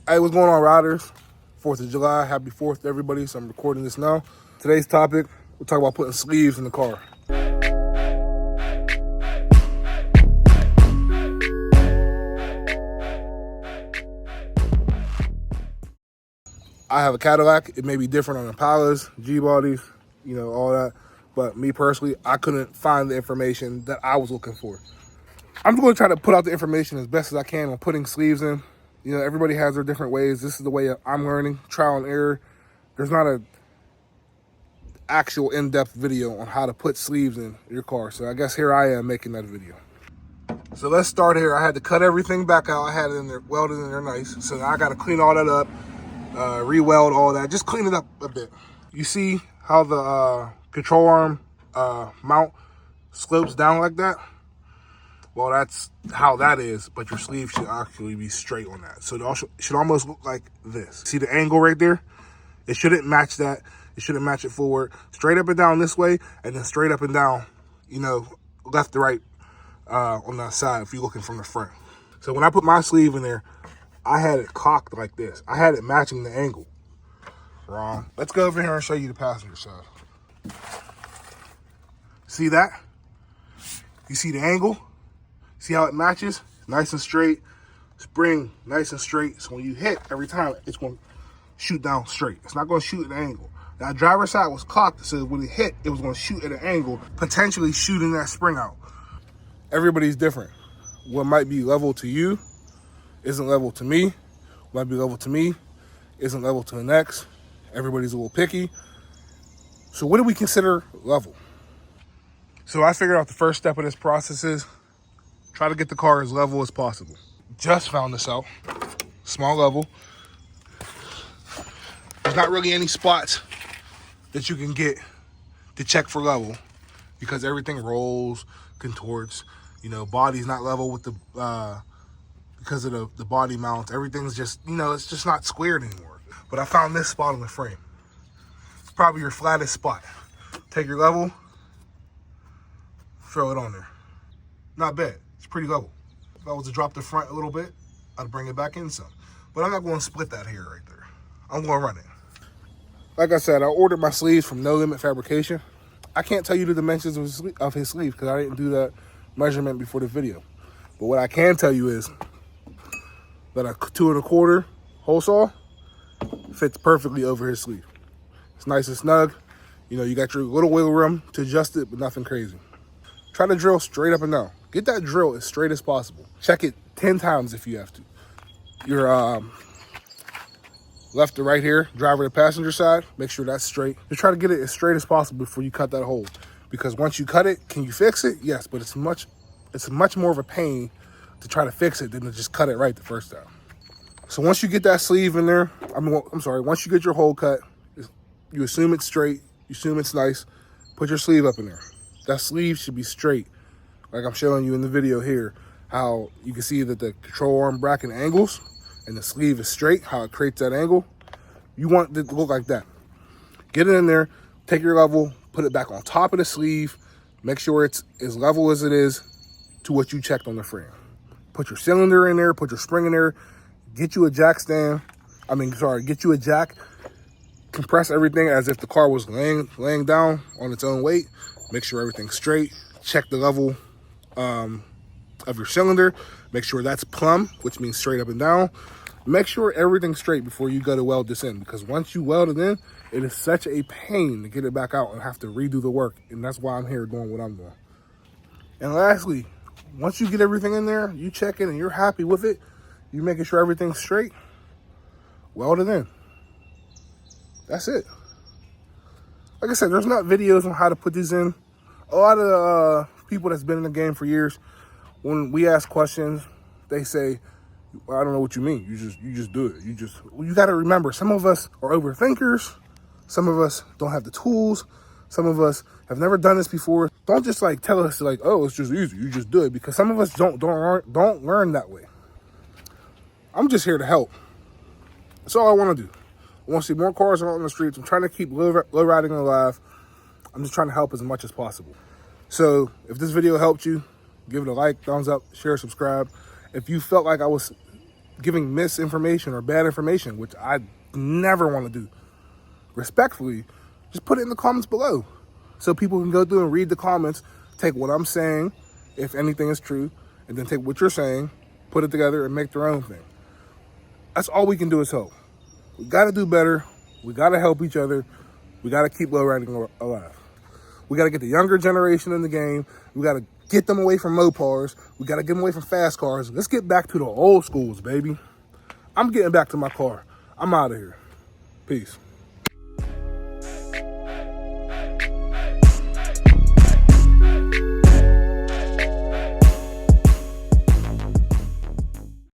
Hey, what's going on, riders? 4th of July. Happy 4th to everybody. So I'm recording this now. Today's topic, we'll talk about putting sleeves in the car. I have a Cadillac. It may be different on Impalas, G-bodies, all that. But me personally, I couldn't find the information that I was looking for. I'm going to try to put out the information as best as I can on putting sleeves in. Everybody has their different ways. This is the way I'm learning, trial and error. There's not a actual in-depth video on how to put sleeves in your car. So I guess here I am making that video. So let's start here. I had to cut everything back out. I had it in there, welded in there nice. So now I got to clean all that up, re-weld all that, just clean it up a bit. You see how the control arm mount slopes down like that? Well, that's how that is, but your sleeve should actually be straight on that. So it should almost look like this. See the angle right there? It shouldn't match that. It shouldn't match it forward. Straight up and down this way, and then straight up and down, left to right on that side if you're looking from the front. So when I put my sleeve in there, I had it cocked like this. I had it matching the angle. Wrong. Let's go over here and show you the passenger side. See that? You see the angle? See how it matches? Nice and straight. Spring, nice and straight. So when you hit, every time, it's going to shoot down straight. It's not going to shoot at an angle. Now, driver's side was cocked, so when it hit, it was going to shoot at an angle, potentially shooting that spring out. Everybody's different. What might be level to you isn't level to me. What might be level to me isn't level to the next. Everybody's a little picky. So what do we consider level? So I figured out the first step of this process is try to get the car as level as possible. Just found this out. Small level. There's not really any spots that you can get to check for level because everything rolls, contorts. Body's not level with the because of the body mount. Everything's just, it's just not squared anymore. But I found this spot on the frame. It's probably your flattest spot. Take your level, throw it on there. Not bad. It's pretty level. If I was to drop the front a little bit, I'd bring it back in some. But I'm not going to split that hair right there. I'm going to run it. Like I said, I ordered my sleeves from No Limit Fabrication. I can't tell you the dimensions of his sleeve because I didn't do that measurement before the video. But what I can tell you is that a 2 1/4 hole saw fits perfectly over his sleeve. It's nice and snug. You got your little wiggle room to adjust it, but nothing crazy. Try to drill straight up and down. Get that drill as straight as possible. Check it 10 times if you have to. Your left to right here, driver to passenger side, make sure that's straight. Just try to get it as straight as possible before you cut that hole. Because once you cut it, can you fix it? Yes, but it's much more of a pain to try to fix it than to just cut it right the first time. So once you get that sleeve in there, once you get your hole cut, you assume it's straight, you assume it's nice, put your sleeve up in there. That sleeve should be straight. Like I'm showing you in the video here, how you can see that the control arm bracket angles and the sleeve is straight, how it creates that angle. You want it to look like that. Get it in there, take your level, put it back on top of the sleeve, make sure it's as level as it is to what you checked on the frame. Put your cylinder in there, put your spring in there, get you a jack stand. Get you a jack, compress everything as if the car was laying down on its own weight. Make sure everything's straight. Check the level of your cylinder. Make sure that's plumb, which means straight up and down. Make sure everything's straight before you go to weld this in, because once you weld it in, it is such a pain to get it back out and have to redo the work. And that's why I'm here doing what I'm doing. And lastly, once you get everything in there, you check it and you're happy with it, you making sure everything's straight, weld it in. That's it. Like I said, there's not videos on how to put these in. A lot of people that's been in the game for years, when we ask questions, they say, well, I don't know what you mean. You just do it. You got to remember, some of us are overthinkers. Some of us don't have the tools. Some of us have never done this before. Don't just tell us oh, it's just easy. You just do it, because some of us don't learn that way. I'm just here to help. That's all I want to do. I want to see more cars out on the streets. I'm trying to keep low riding alive. I'm just trying to help as much as possible. So if this video helped you, give it a like, thumbs up, share, subscribe. If you felt like I was giving misinformation or bad information, which I never want to do. Respectfully, just put it in the comments below so people can go through and read the comments, take what I'm saying, if anything is true, and then take what you're saying, put it together, and make their own thing. That's all we can do is help. We got to do better. We got to help each other. We got to keep lowriding alive. We got to get the younger generation in the game. We got to get them away from Mopars. We got to get them away from fast cars. Let's get back to the old schools, baby. I'm getting back to my car. I'm out of here. Peace.